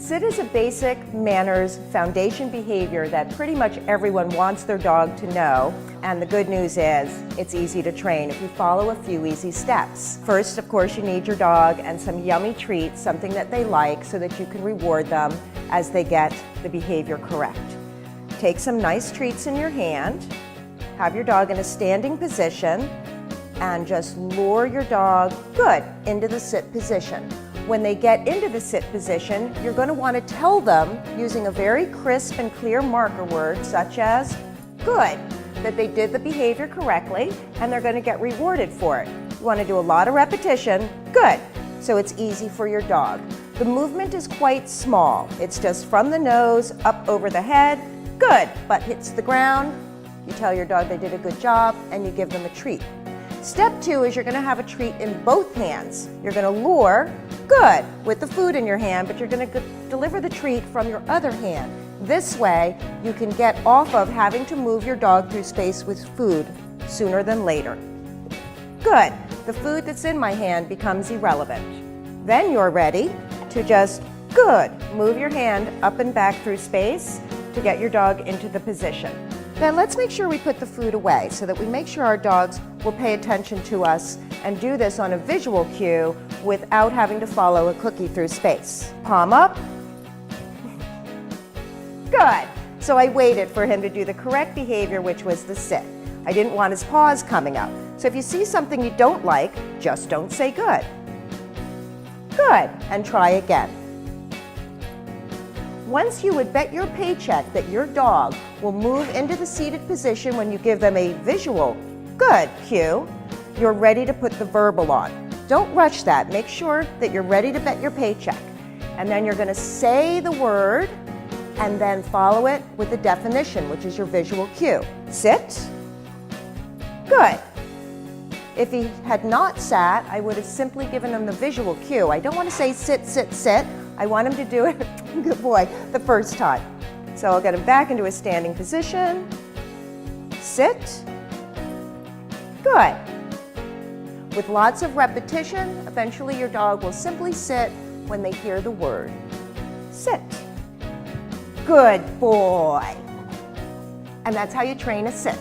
Sit is a basic manners foundation behavior that pretty much everyone wants their dog to know, and the good news is it's easy to train if you follow a few easy steps. First, of course, you need your dog and some yummy treats, something that they like so that you can reward them as they get the behavior correct. Take some nice treats in your hand, have your dog in a standing position, and just lure your dog good into the sit position. When they get into the sit position, you're going to want to tell them using a very crisp and clear marker word such as good, that they did the behavior correctly and they're going to get rewarded for it. You want to do a lot of repetition, good, so it's easy for your dog. The movement is quite small. It's just from the nose up over the head, good, butt hits the ground. You tell your dog they did a good job and you give them a treat. Step 2 is you're going to have a treat in both hands. You're going to lure, good, with the food in your hand, but you're going to deliver the treat from your other hand. This way, you can get off of having to move your dog through space with food sooner than later. Good. The food that's in my hand becomes irrelevant. Then you're ready to just, good, move your hand up and back through space to get your dog into the position. Then let's make sure we put the food away so that we make sure our dogs will pay attention to us and do this on a visual cue without having to follow a cookie through space. Palm up. Good. So I waited for him to do the correct behavior, which was the sit. I didn't want his paws coming up. So if you see something you don't like, just don't say good. Good. And try again. Once you would bet your paycheck that your dog will move into the seated position when you give them a visual good cue, you're ready to put the verbal on. Don't rush that. Make sure that you're ready to bet your paycheck. And then you're going to say the word and then follow it with the definition, which is your visual cue. Sit. Good. If he had not sat, I would have simply given him the visual cue. I don't want to say sit, sit, sit. I want him to do it, good boy, the first time. So I'll get him back into a standing position. Sit. Good. With lots of repetition, eventually your dog will simply sit when they hear the word. Sit. Good boy. And that's how you train a sit.